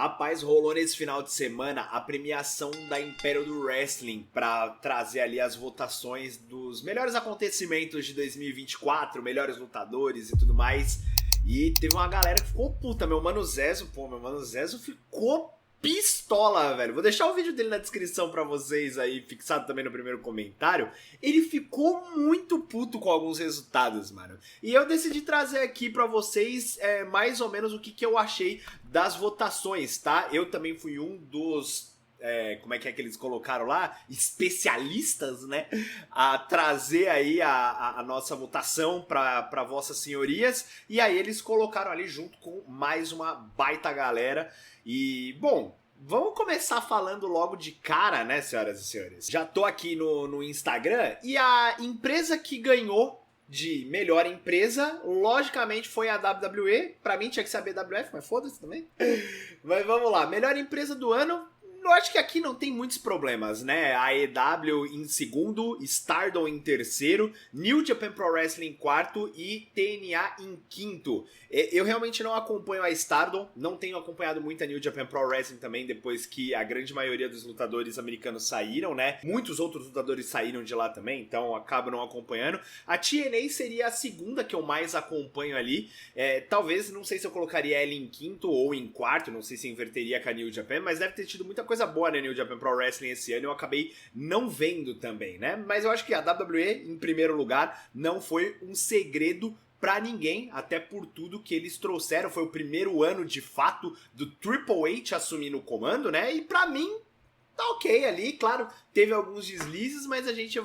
Rapaz, rolou nesse final de semana a premiação da Império do Wrestling para trazer ali as votações dos melhores acontecimentos de 2024, melhores lutadores e tudo mais. E teve uma galera que ficou puta, meu mano Zezo ficou pistola, velho. Vou deixar o vídeo dele na descrição pra vocês aí, fixado também no primeiro comentário. Ele ficou muito puto com alguns resultados, mano. E eu decidi trazer aqui pra vocês mais ou menos o que eu achei das votações, tá? Eu também fui um dos... como é que eles colocaram lá? Especialistas, né? A trazer aí a nossa votação para vossas senhorias. E aí eles colocaram ali junto com mais uma baita galera. E, bom, vamos começar falando logo de cara, né, senhoras e senhores? Já tô aqui no Instagram e a empresa que ganhou de melhor empresa, logicamente foi a WWE. Pra mim tinha que ser a BWF, mas foda-se também. Mas vamos lá, melhor empresa do ano... Eu acho que aqui não tem muitos problemas, né? A AEW em segundo, Stardom em terceiro, New Japan Pro Wrestling em quarto e TNA em quinto. Eu realmente não acompanho a Stardom, não tenho acompanhado muito a New Japan Pro Wrestling também, depois que a grande maioria dos lutadores americanos saíram, né? Muitos outros lutadores saíram de lá também, então acabo não acompanhando. A TNA seria a segunda que eu mais acompanho ali. Talvez, não sei se eu colocaria ela em quinto ou em quarto, não sei se inverteria com a New Japan, mas deve ter tido muita coisa boa na New Japan Pro Wrestling esse ano, eu acabei não vendo também, né? Mas eu acho que a WWE, em primeiro lugar, não foi um segredo pra ninguém, até por tudo que eles trouxeram. Foi o primeiro ano, de fato, do Triple H assumindo o comando, né? E pra mim, tá ok ali, claro, teve alguns deslizes, mas a gente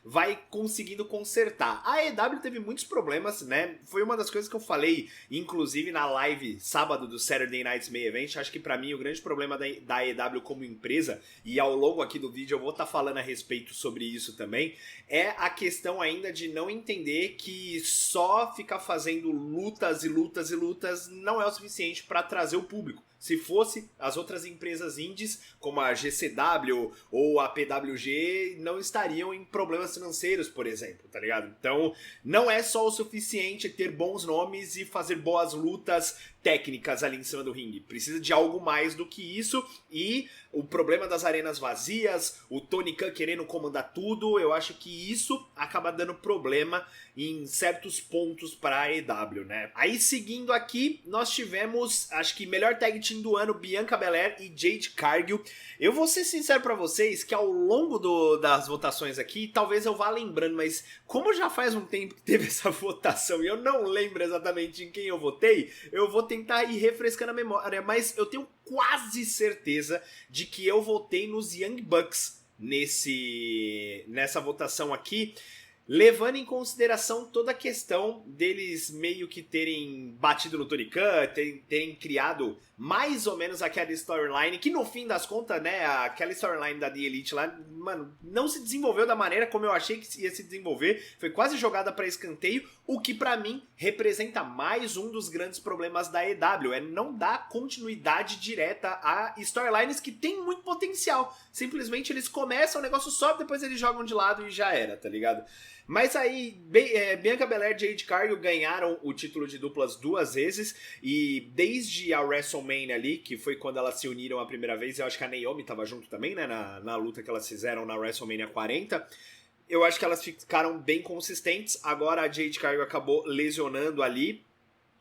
vai conseguindo consertar. A AEW teve muitos problemas, né? Foi uma das coisas que eu falei, inclusive na live sábado do Saturday Night's Main Event. Acho que pra mim o grande problema da AEW como empresa, e ao longo aqui do vídeo eu vou estar falando a respeito sobre isso também, é a questão ainda de não entender que só ficar fazendo lutas e lutas e lutas não é o suficiente para trazer o público. Se fosse, as outras empresas indies, como a GCW ou a PWG, não estariam em problemas financeiros, por exemplo, tá ligado? Então, não é só o suficiente ter bons nomes e fazer boas lutas técnicas ali em cima do ringue. Precisa de algo mais do que isso, e o problema das arenas vazias, o Tony Khan querendo comandar tudo, eu acho que isso acaba dando problema em certos pontos para a AEW, né? Aí, seguindo aqui, nós tivemos, acho que melhor tag team do ano, Bianca Belair e Jade Cargill. Eu vou ser sincero pra vocês que ao longo das votações aqui, talvez eu vá lembrando, mas como já faz um tempo que teve essa votação e eu não lembro exatamente em quem eu votei, eu vou tentar ir refrescando a memória, mas eu tenho quase certeza de que eu votei nos Young Bucks nessa votação aqui, levando em consideração toda a questão deles meio que terem batido no Tony Khan, terem criado mais ou menos aquela storyline, que no fim das contas, né, aquela storyline da The Elite lá, mano, não se desenvolveu da maneira como eu achei que ia se desenvolver, foi quase jogada pra escanteio, o que pra mim representa mais um dos grandes problemas da AEW, não dar continuidade direta a storylines que tem muito potencial, simplesmente eles começam, o negócio sobe, depois eles jogam de lado e já era, tá ligado? Mas aí, Bianca Belair e Jade Cargill ganharam o título de duplas 2 vezes, e desde a WrestleMania ali, que foi quando elas se uniram a primeira vez, eu acho que a Naomi tava junto também, né, na luta que elas fizeram na WrestleMania 40, eu acho que elas ficaram bem consistentes. Agora a Jade Cargill acabou lesionando ali,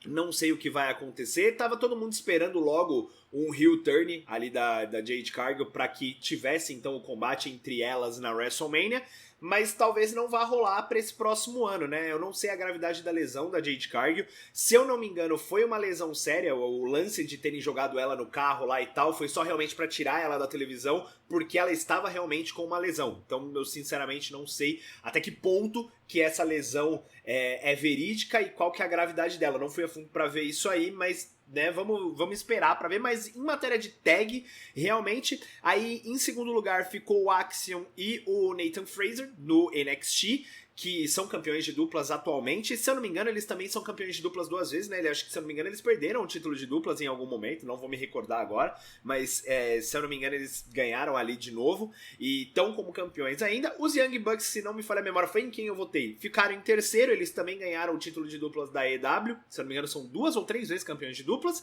não sei o que vai acontecer, tava todo mundo esperando logo um heel turn ali da Jade Cargill para que tivesse então o combate entre elas na WrestleMania, mas talvez não vá rolar para esse próximo ano, né? Eu não sei a gravidade da lesão da Jade Cargill, se eu não me engano foi uma lesão séria, o lance de terem jogado ela no carro lá e tal, foi só realmente para tirar ela da televisão, porque ela estava realmente com uma lesão, então eu sinceramente não sei até que ponto que essa lesão é verídica e qual que é a gravidade dela, não fui a fundo para ver isso aí, mas... né, vamos esperar pra ver, mas em matéria de tag, realmente, aí em segundo lugar ficou o Axiom e o Nathan Fraser no NXT, que são campeões de duplas atualmente. Se eu não me engano, eles também são campeões de duplas 2 vezes, né? Acho que, se eu não me engano, eles perderam o título de duplas em algum momento, não vou me recordar agora, mas se eu não me engano, eles ganharam ali de novo e estão como campeões ainda. Os Young Bucks, se não me falha a memória, foi em quem eu votei. Ficaram em terceiro, eles também ganharam o título de duplas da AEW, se eu não me engano, são 2 ou 3 vezes campeões de duplas.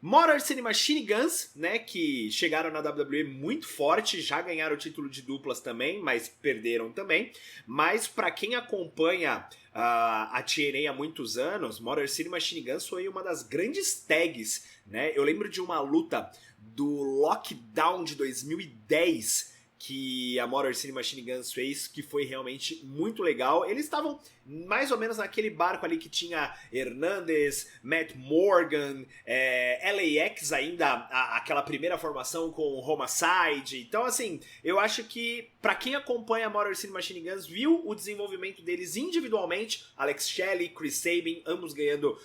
Motor City Machine Guns, né, que chegaram na WWE muito forte, já ganharam o título de duplas também, mas perderam também. Mas para quem acompanha a TNA há muitos anos, Motor City Machine Guns foi uma das grandes tags, né? Eu lembro de uma luta do Lockdown de 2010 que a Motor City Machine Guns fez, que foi realmente muito legal. Eles estavam mais ou menos naquele barco ali que tinha Hernandez, Matt Morgan, LAX ainda, aquela primeira formação com o Homicide. Então, assim, eu acho que pra quem acompanha a Motor City Machine Guns, viu o desenvolvimento deles individualmente, Alex Shelley, Chris Sabin, ambos ganhando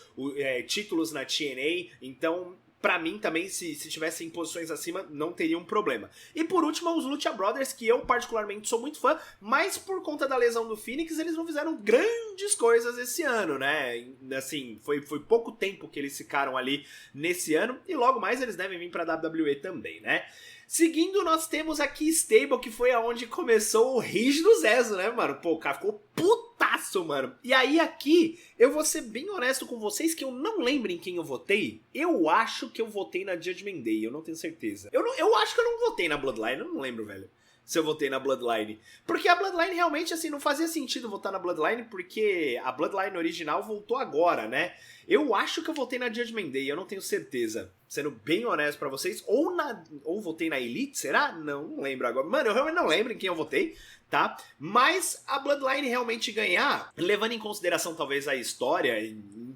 títulos na TNA, então pra mim também, se tivessem posições acima, não teria um problema. E por último, os Lucha Brothers, que eu particularmente sou muito fã, mas por conta da lesão do Phoenix, eles não fizeram grandes coisas esse ano, né? Assim, foi pouco tempo que eles ficaram ali nesse ano, e logo mais eles devem vir pra WWE também, né? Seguindo, nós temos aqui Stable, que foi aonde começou o Rage do Zezo, né, mano? Pô, o cara ficou putaço, mano. E aí aqui, eu vou ser bem honesto com vocês que eu não lembro em quem eu votei. Eu acho que eu votei na Judgment Day, eu não tenho certeza. Eu acho que eu não votei na Bloodline, eu não lembro, velho, se eu votei na Bloodline. Porque a Bloodline realmente, assim, não fazia sentido votar na Bloodline, porque a Bloodline original voltou agora, né? Eu acho que eu votei na Judgment Day, eu não tenho certeza. Sendo bem honesto pra vocês. Ou votei na Elite, será? Não lembro agora. Mano, eu realmente não lembro em quem eu votei, tá? Mas a Bloodline realmente ganhar, levando em consideração talvez a história,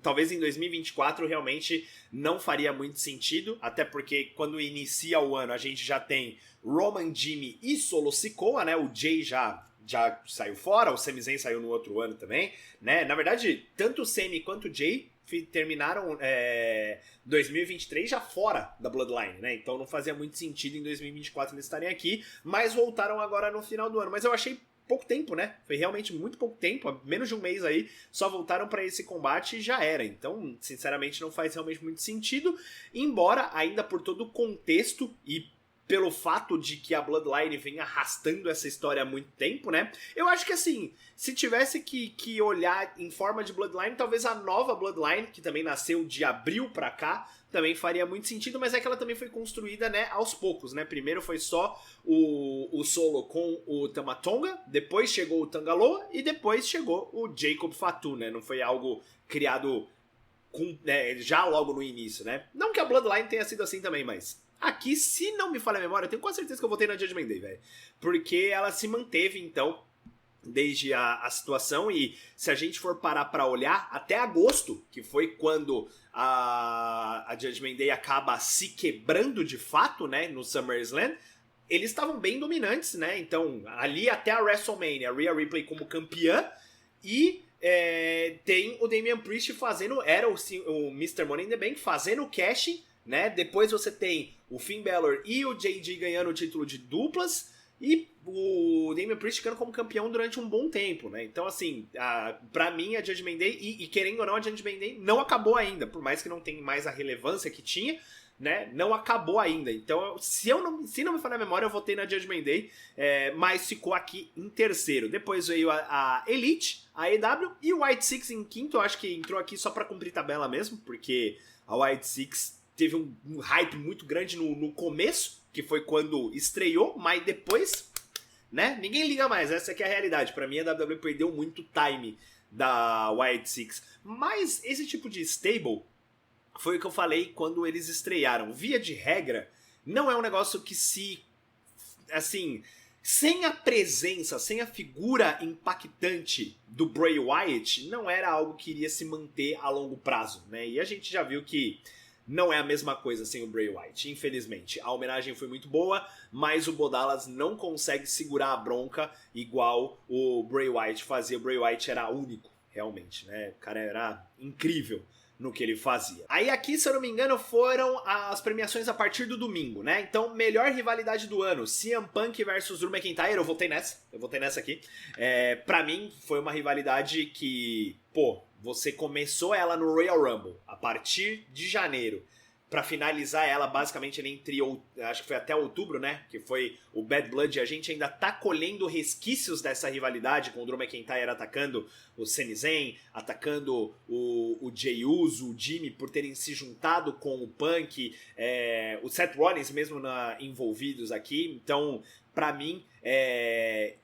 talvez em 2024 realmente não faria muito sentido, até porque quando inicia o ano a gente já tem Roman, Jimmy e Solo Sikoa, né? O Jay já saiu fora, o Sami Zayn saiu no outro ano também, né? Na verdade, tanto o Sami quanto o Jay terminaram 2023 já fora da Bloodline, né? Então não fazia muito sentido em 2024 eles estarem aqui, mas voltaram agora no final do ano. Mas eu achei pouco tempo, né? Foi realmente muito pouco tempo, menos de um mês aí, só voltaram pra esse combate e já era. Então, sinceramente, não faz realmente muito sentido, embora ainda por todo o contexto e pelo fato de que a Bloodline vem arrastando essa história há muito tempo, né? Eu acho que, assim, se tivesse que olhar em forma de Bloodline, talvez a nova Bloodline, que também nasceu de abril pra cá, também faria muito sentido, mas é que ela também foi construída, né, aos poucos, né? Primeiro foi só o Solo com o Tama Tonga, depois chegou o Tangaloa e depois chegou o Jacob Fatu, né? Não foi algo criado já logo no início, né? Não que a Bloodline tenha sido assim também, mas aqui, se não me falha a memória, eu tenho quase certeza que eu votei na Judgment Day, velho. Porque ela se manteve, então, desde a situação. E se a gente for parar pra olhar, até agosto, que foi quando a Judgment Day acaba se quebrando de fato, né, no SummerSlam, eles estavam bem dominantes, né? Então, ali até a WrestleMania, a Rhea Ripley como campeã e tem o Damian Priest fazendo, era o Mr. Money in the Bank, fazendo o cash, né? Depois você tem o Finn Balor e o JD ganhando o título de duplas e o Damian Priest ficando como campeão durante um bom tempo, né? Então, assim, pra mim a Judgment Day, e querendo ou não, a Judgment Day não acabou ainda, por mais que não tenha mais a relevância que tinha, né? Não acabou ainda. Então, se não me falha a memória, eu votei na Judgment Day, mas ficou aqui em terceiro. Depois veio a Elite, a EW e o White Six em quinto. Eu acho que entrou aqui só pra cumprir tabela mesmo, porque a White Six teve um hype muito grande no começo, que foi quando estreou, mas depois, né, ninguém liga mais, essa aqui é a realidade. Pra mim a WWE perdeu muito time da White Six, mas esse tipo de stable foi o que eu falei quando eles estrearam. Via de regra, não é um negócio que assim, sem a presença, sem a figura impactante do Bray Wyatt, não era algo que iria se manter a longo prazo, né? E a gente já viu que não é a mesma coisa sem o Bray Wyatt, infelizmente. A homenagem foi muito boa, mas o Bo Dallas não consegue segurar a bronca igual o Bray Wyatt fazia. O Bray Wyatt era único, realmente, né? O cara era incrível no que ele fazia. Aí aqui, se eu não me engano, foram as premiações a partir do domingo, né? Então, melhor rivalidade do ano, CM Punk versus Drew McIntyre, eu votei nessa aqui. Pra mim, foi uma rivalidade que, pô, você começou ela no Royal Rumble, a partir de janeiro. pra finalizar ela, basicamente entre, acho que foi até outubro, né, que foi o Bad Blood, a gente ainda tá colhendo resquícios dessa rivalidade, com o Drew McIntyre atacando o Sami Zayn, atacando o Jey Uso, o Jimmy, por terem se juntado com o Punk, o Seth Rollins mesmo envolvidos aqui. Então, pra mim,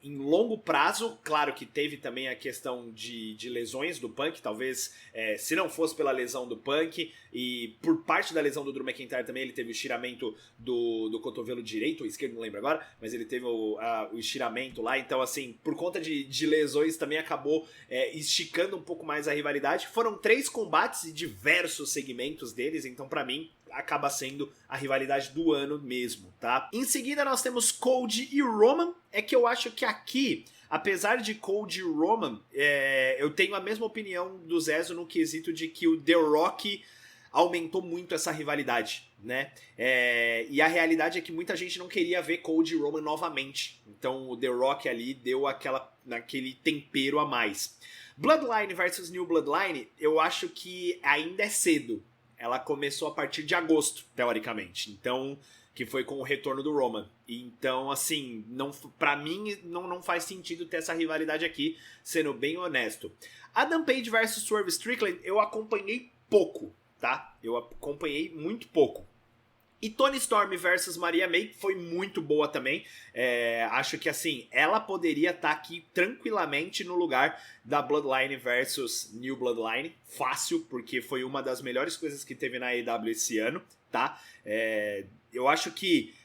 em longo prazo, claro que teve também a questão de lesões do Punk, talvez se não fosse pela lesão do Punk e por parte da lesão do Drew McIntyre também, ele teve o estiramento do cotovelo direito ou esquerdo, não lembro agora, mas ele teve o estiramento lá, então assim, por conta de lesões também acabou esticando um pouco mais a rivalidade. Foram 3 combates e diversos segmentos deles, então pra mim acaba sendo a rivalidade do ano mesmo, tá? Em seguida nós temos Cody e Roman. É que eu acho que aqui, apesar de Cody e Roman, eu tenho a mesma opinião do Zezo no quesito de que o The Rock aumentou muito essa rivalidade, né? E a realidade é que muita gente não queria ver Cody e Roman novamente. Então o The Rock ali deu aquele tempero a mais. Bloodline versus New Bloodline, eu acho que ainda é cedo. Ela começou a partir de agosto, teoricamente. Então, que foi com o retorno do Roman. Então, assim, pra mim não faz sentido ter essa rivalidade aqui, sendo bem honesto. Adam Page versus Swerve Strickland, eu acompanhei pouco, tá? Eu acompanhei muito pouco. E Toni Storm versus Maria May foi muito boa também. Acho que, assim, ela poderia estar aqui tranquilamente no lugar da Bloodline versus New Bloodline. Fácil, porque foi uma das melhores coisas que teve na AEW esse ano, tá? Eu acho que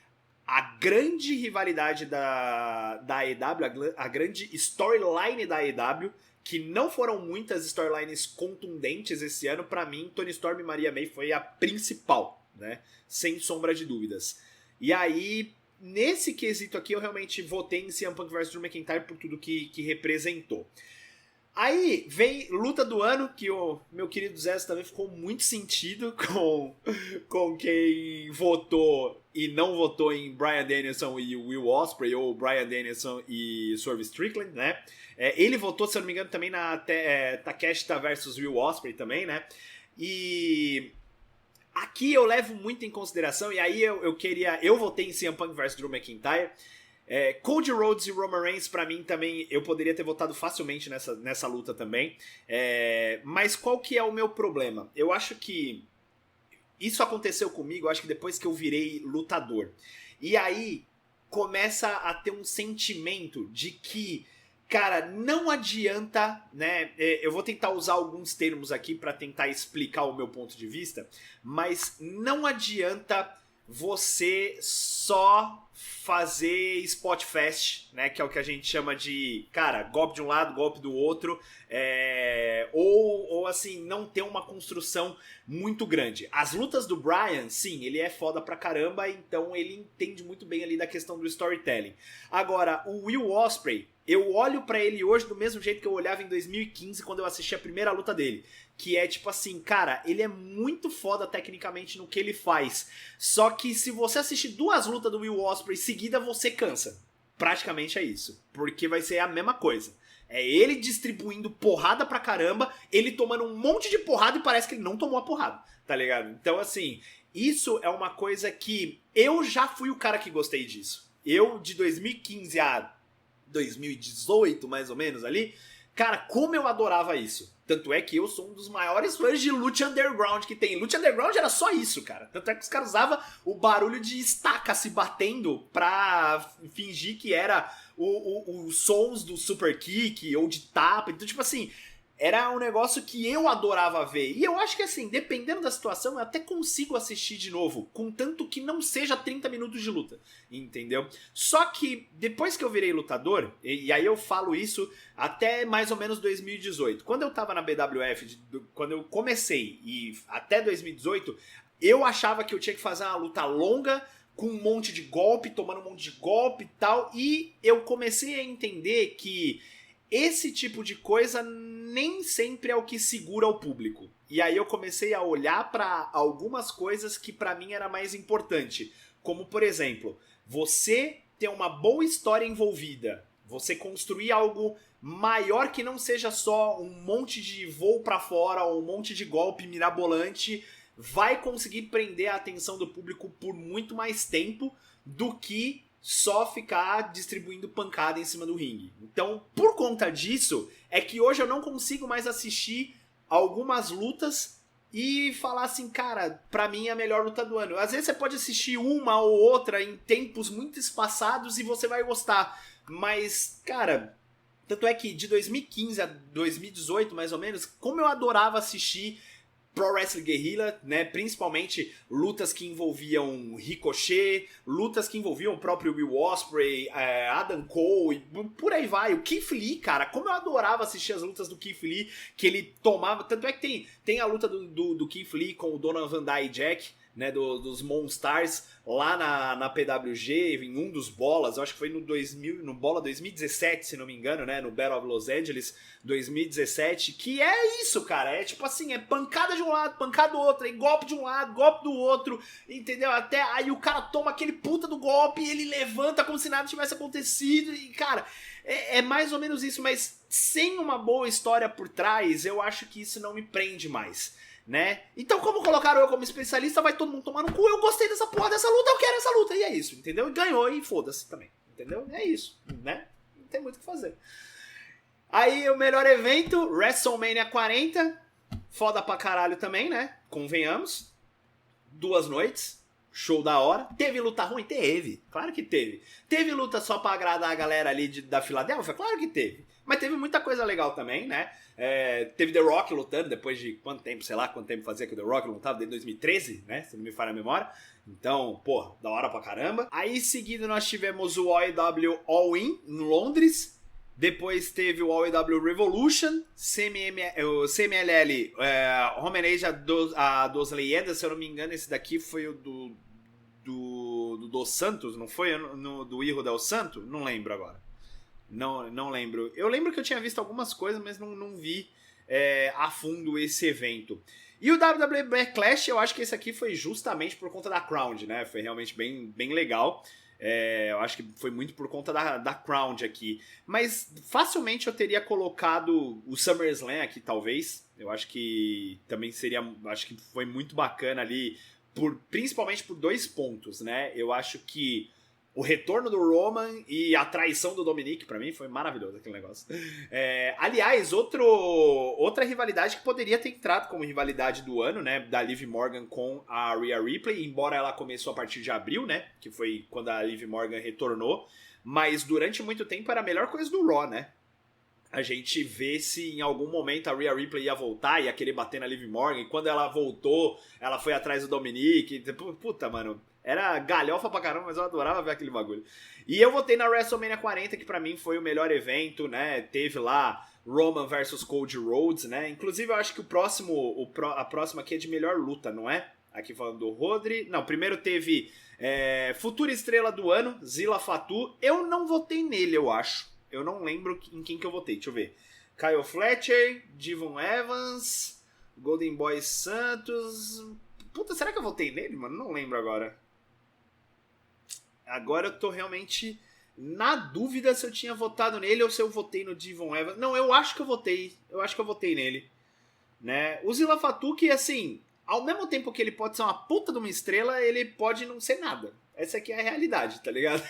a grande rivalidade da AEW, a grande storyline da AEW, que não foram muitas storylines contundentes esse ano, pra mim, Toni Storm e Maria May foi a principal, né? Sem sombra de dúvidas. E aí, nesse quesito aqui, eu realmente votei em CM Punk vs Drew McIntyre por tudo que representou. Aí vem luta do ano, que o meu querido Zé também ficou muito sentido com quem votou e não votou em Bryan Danielson e Will Ospreay, ou Bryan Danielson e Swerve Strickland, né? Ele votou, se eu não me engano, também na Takeshita versus Will Ospreay também, né? E aqui eu levo muito em consideração, e aí eu votei em CM Punk vs Drew McIntyre. Cody Rhodes e Roman Reigns, pra mim também, eu poderia ter votado facilmente nessa luta também. Mas qual que é o meu problema? Eu acho que isso aconteceu comigo, acho que depois que eu virei lutador. E aí começa a ter um sentimento de que, cara, não adianta, né? Eu vou tentar usar alguns termos aqui pra tentar explicar o meu ponto de vista, mas não adianta você só fazer spot fest, né, que é o que a gente chama de, cara, golpe de um lado, golpe do outro, ou assim, não ter uma construção muito grande. As lutas do Bryan, sim, ele é foda pra caramba, então ele entende muito bem ali da questão do storytelling. Agora, o Will Ospreay, eu olho pra ele hoje do mesmo jeito que eu olhava em 2015, quando eu assisti a primeira luta dele. Que é tipo assim, cara, ele é muito foda tecnicamente no que ele faz. Só que se você assistir 2 lutas do Will Ospreay seguida, você cansa. Praticamente é isso. Porque vai ser a mesma coisa. É ele distribuindo porrada pra caramba, ele tomando um monte de porrada e parece que ele não tomou a porrada, tá ligado? Então assim, isso é uma coisa que eu já fui o cara que gostei disso. Eu, de 2015 a 2018, mais ou menos ali, cara, como eu adorava isso. Tanto é que eu sou um dos maiores fãs de Lucha Underground que tem. Lucha Underground era só isso, cara. Tanto é que os caras usavam o barulho de estaca se batendo pra fingir que era os sons do super kick ou de tapa. Então, tipo assim, era um negócio que eu adorava ver. E eu acho que assim, dependendo da situação, eu até consigo assistir de novo, contanto que não seja 30 minutos de luta, entendeu? Só que depois que eu virei lutador, e aí eu falo isso até mais ou menos 2018, quando eu tava na BWF, quando eu comecei e até 2018, eu achava que eu tinha que fazer uma luta longa, com um monte de golpe, tomando um monte de golpe e tal, e eu comecei a entender que esse tipo de coisa nem sempre é o que segura o público. E aí eu comecei a olhar para algumas coisas que para mim era mais importante. Como, por exemplo, você ter uma boa história envolvida. Você construir algo maior que não seja só um monte de voo para fora ou um monte de golpe mirabolante. vai conseguir prender a atenção do público por muito mais tempo do que só ficar distribuindo pancada em cima do ringue. Então, por conta disso, é que hoje eu não consigo mais assistir algumas lutas e falar assim, cara, pra mim é a melhor luta do ano. Às vezes você pode assistir uma ou outra em tempos muito espaçados e você vai gostar. Mas, cara, tanto é que de 2015 a 2018, mais ou menos, como eu adorava assistir Pro Wrestling Guerrilla, né? Principalmente lutas que envolviam Ricochet, lutas que envolviam o próprio Will Ospreay, Adam Cole, e por aí vai. O Keith Lee, cara, como eu adorava assistir as lutas do Keith Lee, que ele tomava... Tanto é que tem a luta do Keith Lee com o Donovan Dijak, né, dos Monstars, lá na PWG, em um dos bolas, eu acho que foi no bola 2017, se não me engano, né, no Battle of Los Angeles 2017, que é isso, cara, é tipo assim, é pancada de um lado, pancada do outro, é golpe de um lado, golpe do outro, entendeu? Até aí o cara toma aquele puta do golpe e ele levanta como se nada tivesse acontecido, e cara, é mais ou menos isso, mas sem uma boa história por trás, eu acho que isso não me prende mais. Né? Então, como colocaram eu como especialista, vai todo mundo tomar no cu. Eu gostei dessa porra dessa luta, eu quero essa luta. E é isso, entendeu? E ganhou e foda-se também, entendeu? É isso, né? Não tem muito o que fazer. Aí, o melhor evento, WrestleMania 40. Foda pra caralho também, né? Convenhamos. 2 noites. Show da hora. Teve luta ruim? Teve. Claro que teve. Teve luta só pra agradar a galera ali da Filadélfia? Claro que teve. Mas teve muita coisa legal também, né? Teve The Rock lutando depois de quanto tempo, sei lá quanto tempo fazia que o The Rock lutava, desde 2013, né? Se não me falha a memória. Então, pô, da hora pra caramba. Aí, seguido, nós tivemos o AEW All-In em Londres. Depois teve o AEW Revolution, o CMLL, Homenage a Dos Leyendas, se eu não me engano, esse daqui foi o do Santos, não foi? Do Hijo del Santo? Não lembro agora. Não lembro. Eu lembro que eu tinha visto algumas coisas, mas não vi a fundo esse evento. E o WWE Backlash, eu acho que esse aqui foi justamente por conta da Crown, né? Foi realmente bem, bem legal. Eu acho que foi muito por conta da Crown aqui. Mas facilmente eu teria colocado o SummerSlam aqui, talvez. Eu acho que também seria... Acho que foi muito bacana ali, principalmente por 2 pontos, né? Eu acho que o retorno do Roman e a traição do Dominic, pra mim, foi maravilhoso aquele negócio. Aliás, outra rivalidade que poderia ter entrado como rivalidade do ano, né? Da Liv Morgan com a Rhea Ripley, embora ela começou a partir de abril, né? Que foi quando a Liv Morgan retornou. Mas durante muito tempo era a melhor coisa do Raw, né? A gente vê se em algum momento a Rhea Ripley ia voltar, ia querer bater na Liv Morgan. E quando ela voltou, ela foi atrás do Dominic. Puta, mano... Era galhofa pra caramba, mas eu adorava ver aquele bagulho. E eu votei na WrestleMania 40, que pra mim foi o melhor evento, né? Teve lá Roman versus Cody Rhodes, né? Inclusive, eu acho que a próxima aqui é de melhor luta, não é? Aqui falando do Rodri. Não, primeiro teve Futura Estrela do Ano, Zilla Fatu. Eu não votei nele, eu acho. Eu não lembro em quem que eu votei, deixa eu ver. Kyle Fletcher, Devon Evans, Golden Boy Santos... Puta, será que eu votei nele, mano? Não lembro agora. Agora eu tô realmente na dúvida se eu tinha votado nele ou se eu votei no Devon Evans. Não, eu acho que eu votei. Eu acho que eu votei nele. Né? O Zilla Fatu, que assim, ao mesmo tempo que ele pode ser uma puta de uma estrela, ele pode não ser nada. Essa aqui é a realidade, tá ligado?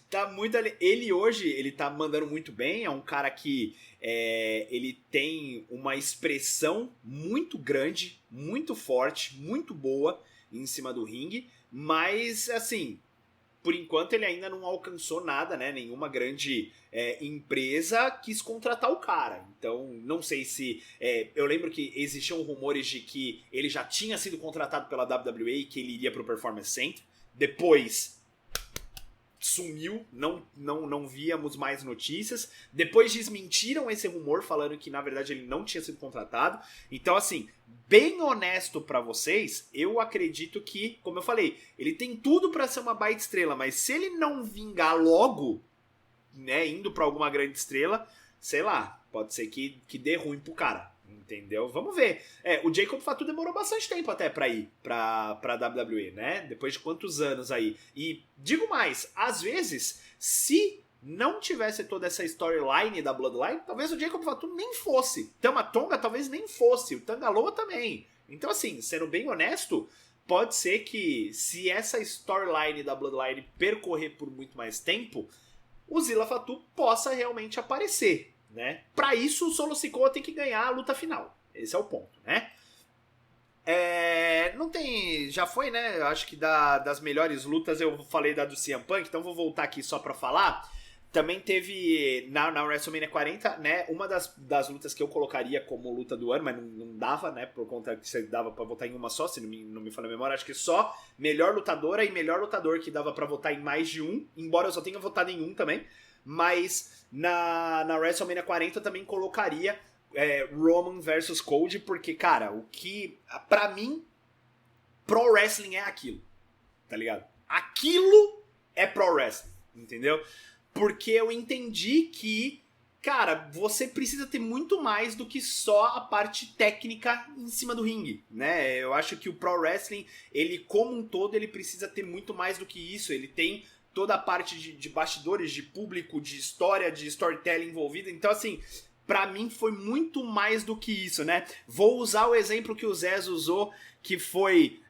Tá muito ali. Ele hoje, ele tá mandando muito bem. É um cara que ele tem uma expressão muito grande, muito forte, muito boa em cima do ringue. Mas, assim, por enquanto ele ainda não alcançou nada, né? Nenhuma grande empresa quis contratar o cara. Então, não sei se... eu lembro que existiam rumores de que ele já tinha sido contratado pela WWE e que ele iria pro Performance Center. Depois sumiu, não víamos mais notícias. Depois desmentiram esse rumor, falando que na verdade ele não tinha sido contratado. Então, assim, bem honesto pra vocês, eu acredito que, como eu falei, ele tem tudo pra ser uma baita estrela, mas se ele não vingar logo, né, indo pra alguma grande estrela, sei lá, pode ser que dê ruim pro cara. Entendeu? Vamos ver. O Jacob Fatu demorou bastante tempo até pra ir pra WWE, né? Depois de quantos anos aí. E digo mais, às vezes, se não tivesse toda essa storyline da Bloodline, talvez o Jacob Fatu nem fosse. Tama Tonga talvez nem fosse. O Tangaloa também. Então, assim, sendo bem honesto, pode ser que se essa storyline da Bloodline percorrer por muito mais tempo, o Zilla Fatu possa realmente aparecer, né? Pra isso, o Solo Sikoa tem que ganhar a luta final. Esse é o ponto, né? Não tem... Já foi, né? Eu acho que das melhores lutas eu falei da do CM Punk, então vou voltar aqui só pra falar. Também teve na WrestleMania 40, né? Uma das lutas que eu colocaria como luta do ano, mas não dava, né? Por conta que você dava pra votar em uma só, se não me falha a memória. Acho que só melhor lutadora e melhor lutador que dava pra votar em mais de um. Embora eu só tenha votado em um também. Mas na WrestleMania 40 eu também colocaria Roman versus Cody, porque, cara, o que... Pra mim, Pro Wrestling é aquilo, tá ligado? Aquilo é Pro Wrestling, entendeu? Porque eu entendi que, cara, você precisa ter muito mais do que só a parte técnica em cima do ringue, né? Eu acho que o Pro Wrestling, ele como um todo, ele precisa ter muito mais do que isso. Ele tem toda a parte de bastidores, de público, de história, de storytelling envolvida. Então, assim, pra mim foi muito mais do que isso, né? Vou usar o exemplo que o Zez usou, que foi...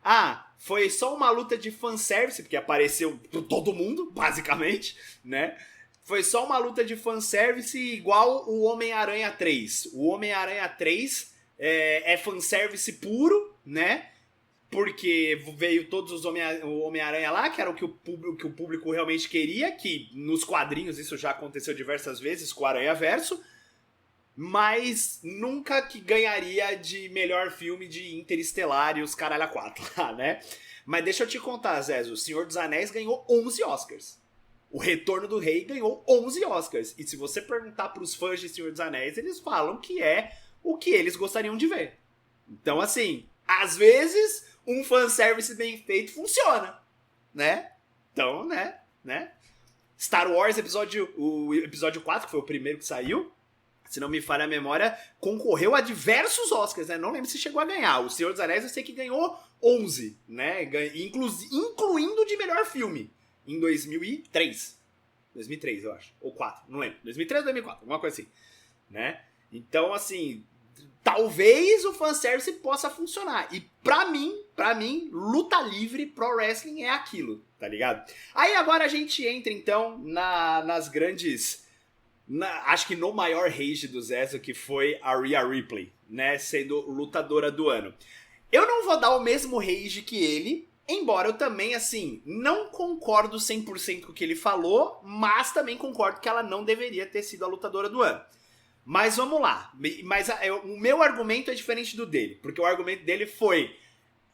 foi só uma luta de fanservice, porque apareceu todo mundo, basicamente, né? Foi só uma luta de fanservice igual o Homem-Aranha 3. O Homem-Aranha 3 é fanservice puro, né? Porque veio todos os o Homem-Aranha lá, que era o que o público realmente queria, que nos quadrinhos isso já aconteceu diversas vezes com o Aranha-Verso, mas nunca que ganharia de melhor filme de Interestelar e os caralho a 4 lá, né? Mas deixa eu te contar, Zé, o Senhor dos Anéis ganhou 11 Oscars. O Retorno do Rei ganhou 11 Oscars. E se você perguntar pros fãs de Senhor dos Anéis, eles falam que é o que eles gostariam de ver. Então, assim, às vezes, um fanservice bem feito funciona, né? Então, né? Star Wars, o episódio 4, que foi o primeiro que saiu, se não me falha a memória, concorreu a diversos Oscars, né? Não lembro se chegou a ganhar. O Senhor dos Anéis eu sei que ganhou 11, né? Incluindo de melhor filme. Em 2003. 2003, eu acho. Ou 4, não lembro. 2003 ou 2004, alguma coisa assim. Né? Então, assim, talvez o fanservice possa funcionar. E pra mim, luta livre, pro wrestling é aquilo, tá ligado? Aí agora a gente entra, então, nas grandes... acho que no maior rage do Zezo, que foi a Rhea Ripley, né? Sendo lutadora do ano. Eu não vou dar o mesmo rage que ele... Embora eu também, assim, não concordo 100% com o que ele falou, mas também concordo que ela não deveria ter sido a lutadora do ano. Mas vamos lá. Mas o meu argumento é diferente do dele, porque o argumento dele foi...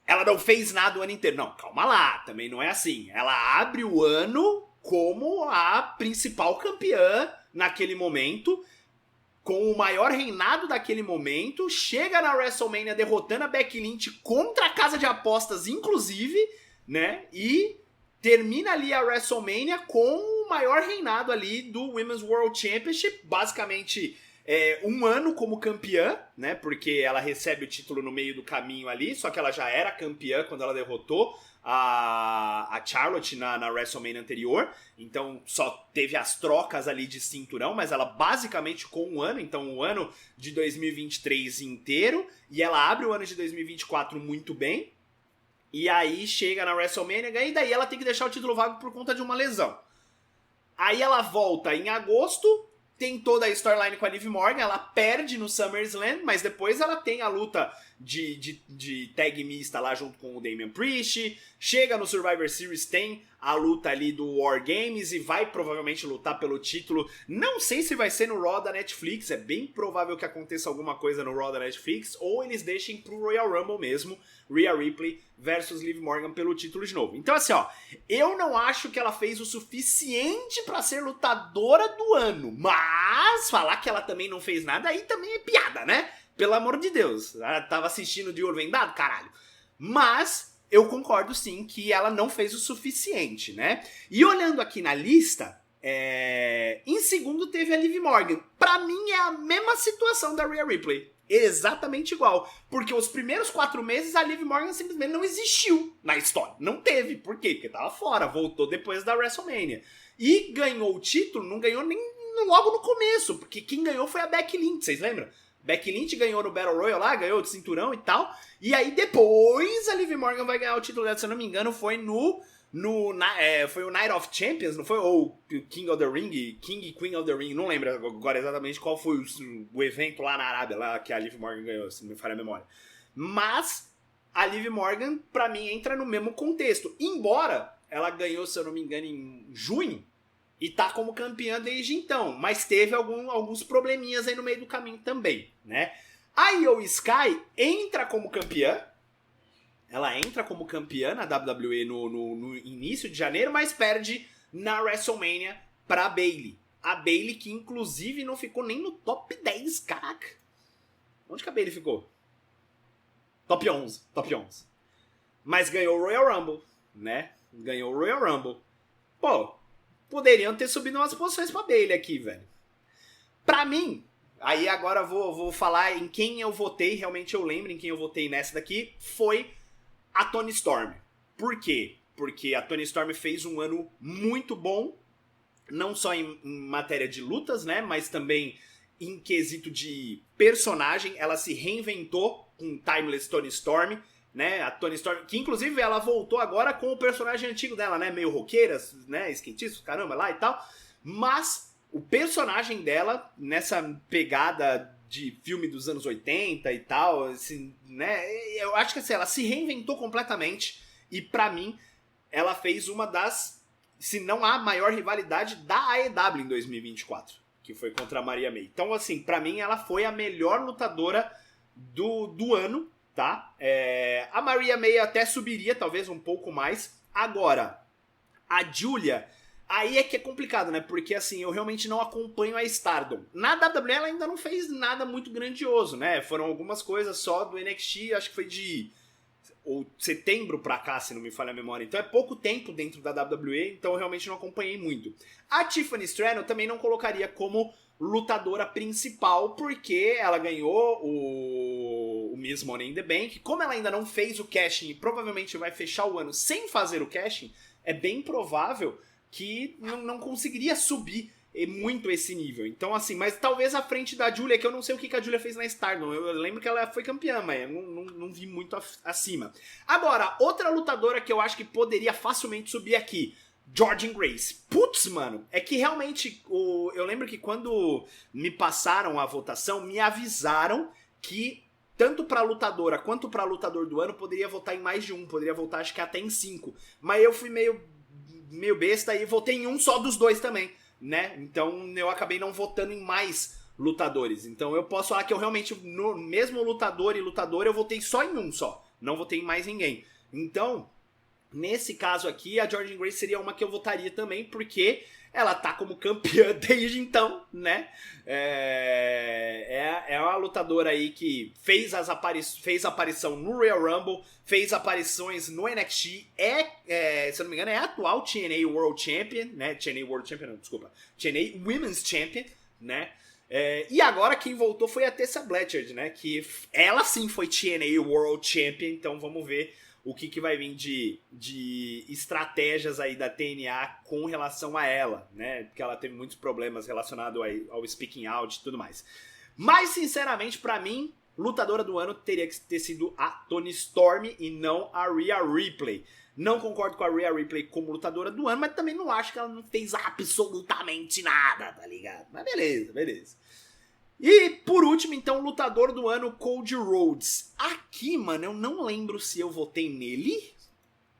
Ela não fez nada o ano inteiro. Não, calma lá, também não é assim. Ela abre o ano como a principal campeã naquele momento, com o maior reinado daquele momento, chega na WrestleMania derrotando a Becky Lynch contra a casa de apostas, inclusive, né? E termina ali a WrestleMania com o maior reinado ali do Women's World Championship, basicamente um ano como campeã, né? Porque ela recebe o título no meio do caminho ali, só que ela já era campeã quando ela derrotou a Charlotte na WrestleMania anterior, então só teve as trocas ali de cinturão, mas ela basicamente com um ano, então o ano de 2023 inteiro, e ela abre o ano de 2024 muito bem, e aí chega na WrestleMania, e daí ela tem que deixar o título vago por conta de uma lesão. Aí ela volta em agosto, tem toda a storyline com a Liv Morgan, ela perde no SummerSlam, mas depois ela tem a luta de tag mista lá junto com o Damian Priest, chega no Survivor Series, tem a luta ali do War Games e vai provavelmente lutar pelo título. Não sei se vai ser no Raw da Netflix, é bem provável que aconteça alguma coisa no Raw da Netflix, ou eles deixem pro Royal Rumble mesmo, Rhea Ripley versus Liv Morgan pelo título de novo. Então assim, ó, eu não acho que ela fez o suficiente pra ser lutadora do ano, mas falar que ela também não fez nada aí também é piada, né? Pelo amor de Deus, ela tava assistindo de olho vendado, caralho. Mas eu concordo sim que ela não fez o suficiente, né? E olhando aqui na lista, em segundo teve a Liv Morgan. Pra mim é a mesma situação da Rhea Ripley. Exatamente igual. Porque os primeiros 4 meses a Liv Morgan simplesmente não existiu na história. Não teve. Por quê? Porque tava fora. Voltou depois da WrestleMania. E ganhou o título, não ganhou nem logo no começo. Porque quem ganhou foi a Becky Lynch, vocês lembram? Becky Lynch ganhou no Battle Royale lá, ganhou de cinturão e tal. E aí depois a Liv Morgan vai ganhar o título dela, se eu não me engano, foi foi o Night of Champions, não foi? Ou King of the Ring, King e Queen of the Ring, não lembro agora exatamente qual foi o evento lá na Arábia, lá que a Liv Morgan ganhou, se não me falha a memória. Mas a Liv Morgan, pra mim, entra no mesmo contexto. Embora ela ganhou, se eu não me engano, em junho, e tá como campeã desde então, mas teve alguns probleminhas aí no meio do caminho também, né? A Io Sky entra como campeã, ela entra como campeã na WWE no início de janeiro, mas perde na WrestleMania pra Bayley. A Bayley que inclusive não ficou nem no top 10, caraca. Onde que a Bayley ficou? Top 11. Mas ganhou o Royal Rumble, né? Ganhou o Royal Rumble. Pô, poderiam ter subido umas posições pra Bayley aqui, velho. Pra mim, aí agora vou falar em quem eu votei, realmente eu lembro em quem eu votei nessa daqui, foi a Toni Storm. Por quê? Porque a Toni Storm fez um ano muito bom, não só em matéria de lutas, né, mas também em quesito de personagem. Ela se reinventou com Timeless Toni Storm, né, a Toni Storm, que inclusive ela voltou agora com o personagem antigo dela, né, meio roqueira, né, skatista, caramba, lá e tal, mas o personagem dela, nessa pegada de filme dos anos 80 e tal, assim, né, eu acho que assim, ela se reinventou completamente e pra mim ela fez uma das, se não a maior rivalidade da AEW em 2024, que foi contra a Maria May. Então assim, pra mim ela foi a melhor lutadora do ano, tá? A Maria May até subiria talvez um pouco mais. Agora, a Giulia, aí é que é complicado, né? Porque assim, eu realmente não acompanho a Stardom. Na WWE ela ainda não fez nada muito grandioso, né? Foram algumas coisas só do NXT, acho que foi de setembro pra cá, se não me falha a memória. Então é pouco tempo dentro da WWE, então eu realmente não acompanhei muito. A Tiffany Stratton eu também não colocaria como lutadora principal, porque ela ganhou o Miss Money in the Bank. Como ela ainda não fez o casting e provavelmente vai fechar o ano sem fazer o casting, é bem provável que não conseguiria subir muito esse nível. Então, assim, mas talvez à frente da Giulia, que eu não sei o que a Giulia fez na Stardom. Eu lembro que ela foi campeã, mas eu não vi muito acima. Agora, outra lutadora que eu acho que poderia facilmente subir aqui, Jordynne Grace. Putz, mano, é que realmente, eu lembro que quando me passaram a votação, me avisaram que tanto pra lutadora quanto pra lutador do ano poderia votar em mais de um, poderia votar acho que até em 5. Mas eu fui meio besta e votei em um só dos dois também, né? Então eu acabei não votando em mais lutadores. Então eu posso falar que eu realmente, no mesmo lutador e lutadora, eu votei só em um só. Não votei em mais ninguém. Então, nesse caso aqui, a Jordynne Grace seria uma que eu votaria também, porque ela tá como campeã desde então, né? É uma lutadora aí que fez aparição no Royal Rumble, fez aparições no NXT, se eu não me engano, é a atual TNA World Champion, né? TNA World Champion, não, desculpa. TNA Women's Champion, né? E agora quem voltou foi a Tessa Blanchard, né? Que ela sim foi TNA World Champion, então vamos ver o que vai vir de estratégias aí da TNA com relação a ela, né? Porque ela teve muitos problemas relacionados ao speaking out e tudo mais. Mas, sinceramente, pra mim, lutadora do ano teria que ter sido a Toni Storm e não a Rhea Ripley. Não concordo com a Rhea Ripley como lutadora do ano, mas também não acho que ela não fez absolutamente nada, tá ligado? Mas beleza. E, por último, então, lutador do ano, Cody Rhodes. Aqui, mano, eu não lembro se eu votei nele,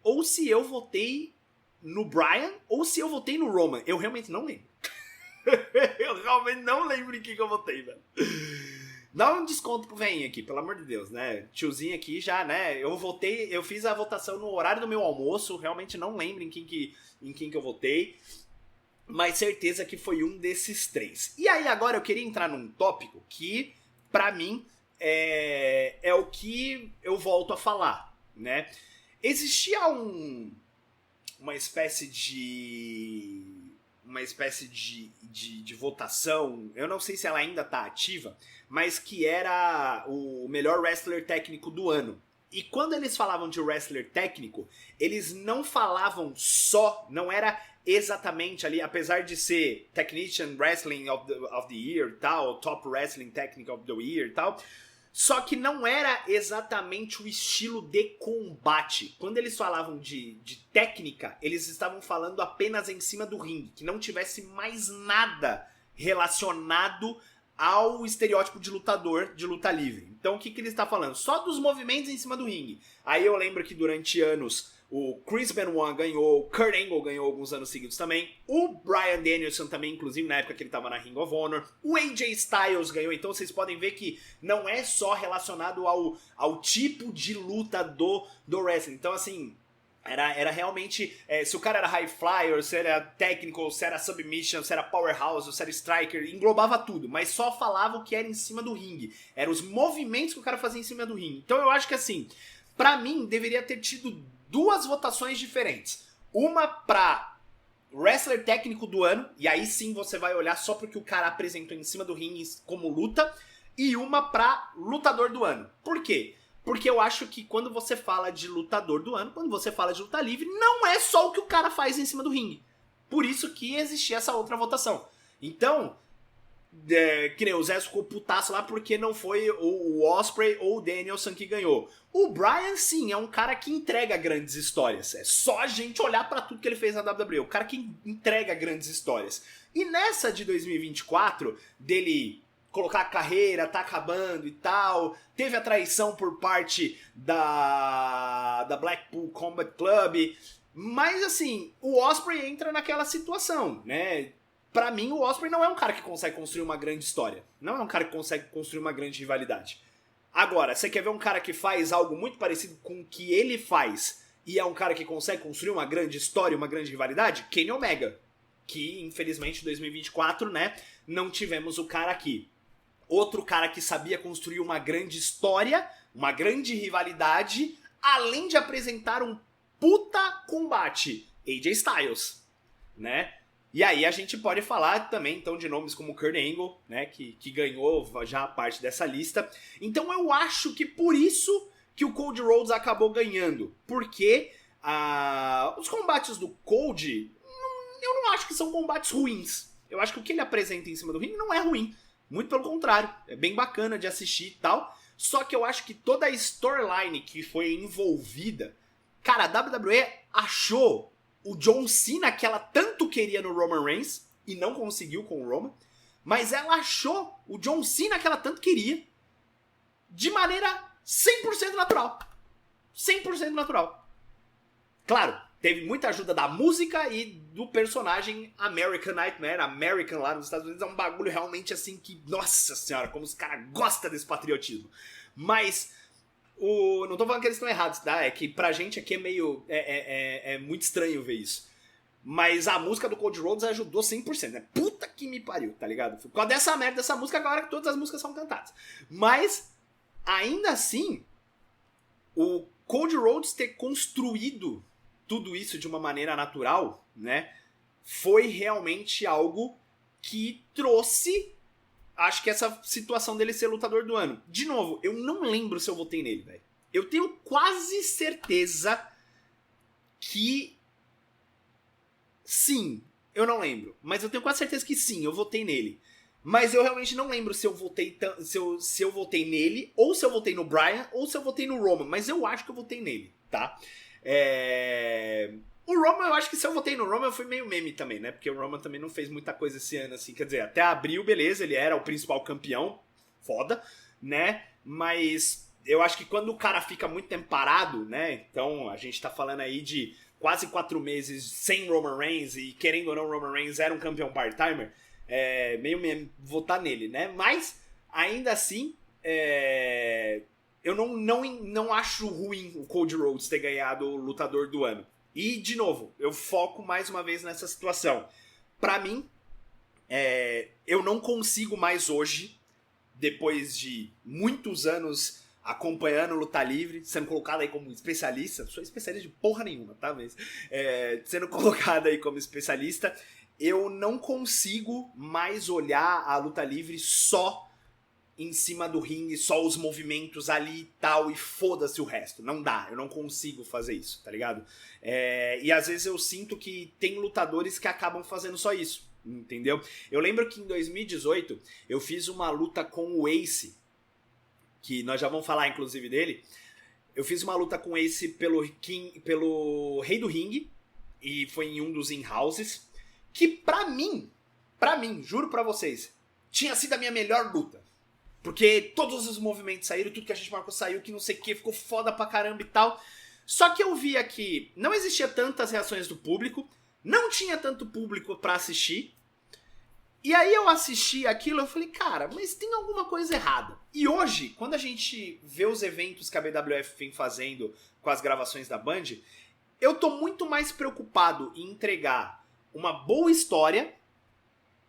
ou se eu votei no Bryan, ou se eu votei no Roman. Eu realmente não lembro. Eu realmente não lembro em que eu votei, velho. Dá um desconto pro velhinho aqui, pelo amor de Deus, né? Tiozinho aqui já, né? Eu fiz a votação no horário do meu almoço, realmente não lembro em quem que eu votei. Mas certeza que foi um desses três. E aí agora eu queria entrar num tópico que, pra mim, é o que eu volto a falar, né? Existia uma espécie de votação, eu não sei se ela ainda tá ativa, mas que era o melhor wrestler técnico do ano. E quando eles falavam de wrestler técnico, eles não falavam só, não era exatamente ali, apesar de ser Technician Wrestling of the Year e tal, Top Wrestling Technique of the Year e tal, só que não era exatamente o estilo de combate. Quando eles falavam de técnica, eles estavam falando apenas em cima do ringue, que não tivesse mais nada relacionado ao estereótipo de lutador de luta livre. Então o que ele está falando? Só dos movimentos em cima do ringue. Aí eu lembro que durante anos o Chris Benoit ganhou, o Kurt Angle ganhou alguns anos seguidos também, o Bryan Danielson também, inclusive na época que ele estava na Ring of Honor, o AJ Styles ganhou, então vocês podem ver que não é só relacionado ao tipo de luta do wrestling. Então assim, era realmente, se o cara era high flyer, se era technical, se era submission, se era powerhouse, se era striker, englobava tudo, mas só falava o que era em cima do ringue. Eram os movimentos que o cara fazia em cima do ringue. Então eu acho que assim, pra mim, deveria ter tido duas votações diferentes. Uma pra wrestler técnico do ano, e aí sim você vai olhar só pro que o cara apresentou em cima do ringue como luta, e uma pra lutador do ano. Por quê? Porque eu acho que quando você fala de lutador do ano, quando você fala de luta livre, não é só o que o cara faz em cima do ringue. Por isso que existia essa outra votação. Então, que nem o Zé ficou putaço lá porque não foi o Ospreay ou o Danielson que ganhou. O Bryan, sim, é um cara que entrega grandes histórias. É só a gente olhar pra tudo que ele fez na WWE. O cara que entrega grandes histórias. E nessa de 2024, dele colocar a carreira, tá acabando e tal. Teve a traição por parte da Blackpool Combat Club. Mas assim, o Ospreay entra naquela situação, né? Pra mim, o Ospreay não é um cara que consegue construir uma grande história. Não é um cara que consegue construir uma grande rivalidade. Agora, você quer ver um cara que faz algo muito parecido com o que ele faz e é um cara que consegue construir uma grande história, uma grande rivalidade? Kenny Omega. Que, infelizmente, em 2024, né, não tivemos o cara aqui. Outro cara que sabia construir uma grande história, uma grande rivalidade, além de apresentar um puta combate, AJ Styles, né? E aí a gente pode falar também, então, de nomes como Kurt Angle, né, que ganhou já parte dessa lista. Então eu acho que por isso que o Cody Rhodes acabou ganhando, porque os combates do Cody, eu não acho que são combates ruins. Eu acho que o que ele apresenta em cima do ringue não é ruim. Muito pelo contrário, é bem bacana de assistir e tal. Só que eu acho que toda a storyline que foi envolvida... Cara, a WWE achou o John Cena que ela tanto queria no Roman Reigns, e não conseguiu com o Roman, mas ela achou o John Cena que ela tanto queria, de maneira 100% natural. 100% natural. Claro, teve muita ajuda da música e do personagem American Nightmare. American lá nos Estados Unidos é um bagulho realmente assim que... Nossa senhora, como os caras gostam desse patriotismo. Mas... não tô falando que eles estão errados, tá? É que pra gente aqui é meio... É muito estranho ver isso. Mas a música do Cody Rhodes ajudou 100%, né? Puta que me pariu, tá ligado? Por causa dessa merda, dessa música, agora que todas as músicas são cantadas. Mas, ainda assim, o Cody Rhodes ter construído tudo isso de uma maneira natural, né? Foi realmente algo que trouxe... Acho que essa situação dele ser lutador do ano. De novo, eu não lembro se eu votei nele, velho. Eu tenho quase certeza que... Sim, eu não lembro. Mas eu tenho quase certeza que sim, eu votei nele. Mas eu realmente não lembro se eu votei, se eu votei nele, ou se eu votei no Bryan, ou se eu votei no Roman. Mas eu acho que eu votei nele, tá? O Roman, eu acho que se eu votei no Roman, eu fui meio meme também, né? Porque o Roman também não fez muita coisa esse ano, assim. Quer dizer, até abril, beleza, ele era o principal campeão. Foda, né? Mas eu acho que quando o cara fica muito tempo parado, né? Então, a gente tá falando aí de quase 4 meses sem Roman Reigns, e querendo ou não, Roman Reigns era um campeão part-timer. Meio meme votar nele, né? Mas, ainda assim, eu não acho ruim o Cody Rhodes ter ganhado o lutador do ano. E, de novo, eu foco mais uma vez nessa situação. Pra mim, eu não consigo mais hoje, depois de muitos anos acompanhando luta livre, sendo colocado aí como especialista, não sou especialista de porra nenhuma, tá? Mas sendo colocado aí como especialista, eu não consigo mais olhar a luta livre só em cima do ringue, só os movimentos ali e tal, e foda-se o resto. Não dá, eu não consigo fazer isso, tá ligado? E às vezes eu sinto que tem lutadores que acabam fazendo só isso, entendeu? Eu lembro que em 2018 eu fiz uma luta com o Ace, que nós já vamos falar inclusive dele. Eu fiz uma luta com o Ace pelo Rei do Ringue, e foi em um dos in-houses, que pra mim, juro pra vocês, tinha sido a minha melhor luta. Porque todos os movimentos saíram, tudo que a gente marcou saiu, que não sei o que, ficou foda pra caramba e tal. Só que eu via que não existia tantas reações do público, não tinha tanto público pra assistir. E aí eu assisti aquilo, eu falei, cara, mas tem alguma coisa errada. E hoje, quando a gente vê os eventos que a BWF vem fazendo com as gravações da Band, eu tô muito mais preocupado em entregar uma boa história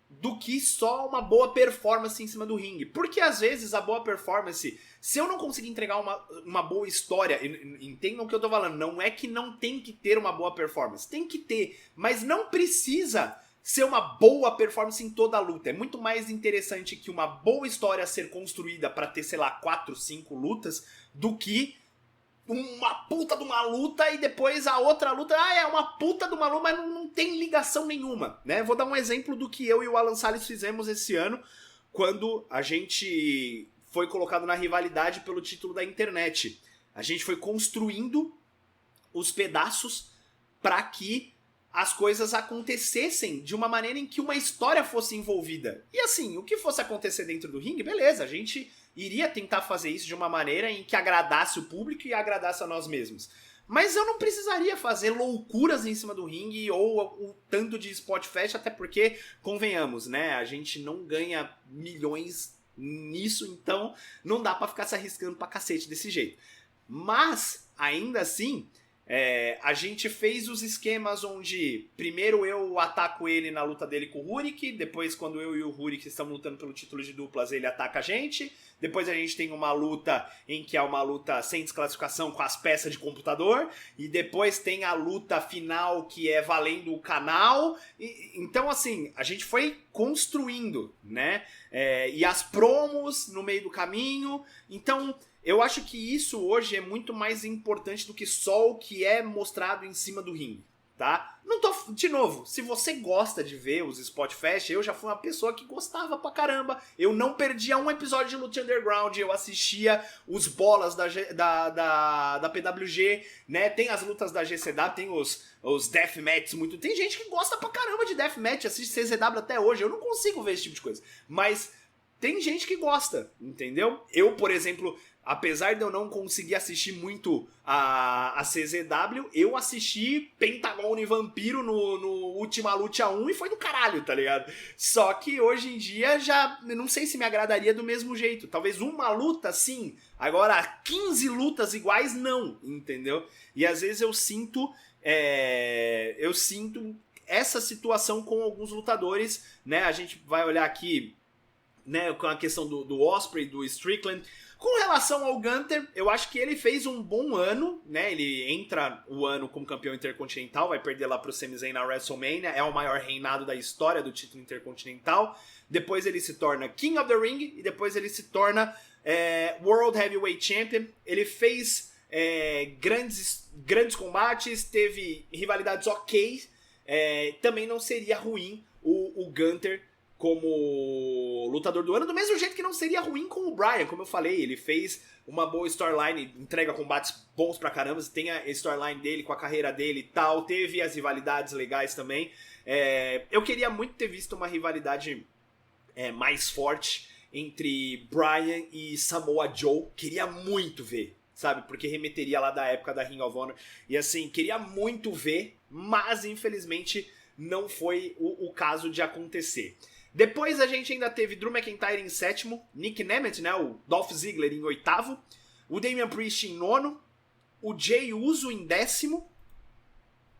do que só uma boa performance em cima do ringue. Porque às vezes a boa performance, se eu não conseguir entregar uma boa história, entendam o que eu tô falando, não é que não tem que ter uma boa performance, tem que ter, mas não precisa ser uma boa performance em toda a luta. É muito mais interessante que uma boa história ser construída pra ter, sei lá, 4, 5 lutas, do que uma puta de uma luta e depois a outra luta, é uma puta de uma luta, mas não tem ligação nenhuma, né? Vou dar um exemplo do que eu e o Alan Salles fizemos esse ano, quando a gente foi colocado na rivalidade pelo título da internet. A gente foi construindo os pedaços para que as coisas acontecessem de uma maneira em que uma história fosse envolvida. E assim, o que fosse acontecer dentro do ringue, beleza, a gente iria tentar fazer isso de uma maneira em que agradasse o público e agradasse a nós mesmos. Mas eu não precisaria fazer loucuras em cima do ringue ou o tanto de spot fest, até porque, convenhamos, né, a gente não ganha milhões nisso, então não dá pra ficar se arriscando pra cacete desse jeito. Mas, ainda assim, a gente fez os esquemas onde primeiro eu ataco ele na luta dele com o Rurik, depois quando eu e o Rurik estamos lutando pelo título de duplas ele ataca a gente, depois a gente tem uma luta em que é uma luta sem desclassificação com as peças de computador, e depois tem a luta final que é valendo o canal, então assim, a gente foi construindo, né, e as promos no meio do caminho, então eu acho que isso hoje é muito mais importante do que só o que é mostrado em cima do ringue, tá? Não tô, de novo, se você gosta de ver os Spot Fest, eu já fui uma pessoa que gostava pra caramba. Eu não perdia um episódio de Luta Underground, eu assistia os bolas da PWG, né? Tem as lutas da GCW, tem os Deathmatch muito... Tem gente que gosta pra caramba de Deathmatch, assiste CZW até hoje, eu não consigo ver esse tipo de coisa. Mas tem gente que gosta, entendeu? Eu, por exemplo... Apesar de eu não conseguir assistir muito a CZW, eu assisti Pentagon e Vampiro no Última Luta 1 e foi do caralho, tá ligado? Só que hoje em dia já não sei se me agradaria do mesmo jeito. Talvez uma luta, sim. Agora, 15 lutas iguais, não, entendeu? E às vezes eu sinto essa situação com alguns lutadores, né? A gente vai olhar aqui, né, com a questão do Ospreay, do Strickland. Com relação ao Gunther, eu acho que ele fez um bom ano, né? Ele entra o ano como campeão intercontinental, vai perder lá pro Sami Zayn na WrestleMania, é o maior reinado da história do título intercontinental. Depois ele se torna King of the Ring e depois ele se torna World Heavyweight Champion. Ele fez grandes combates, teve rivalidades ok. Também não seria ruim o Gunther como lutador do ano, do mesmo jeito que não seria ruim com o Bryan, como eu falei, ele fez uma boa storyline, entrega combates bons pra caramba, tem a storyline dele com a carreira dele e tal, teve as rivalidades legais também. Eu queria muito ter visto uma rivalidade mais forte entre Bryan e Samoa Joe, queria muito ver, sabe, porque remeteria lá da época da Ring of Honor, e assim, queria muito ver, mas infelizmente não foi o caso de acontecer. Depois a gente ainda teve Drew McIntyre em 7º, Nick Nemeth, né, o Dolph Ziggler em 8º, o Damian Priest em 9º, o Jey Uso em 10º,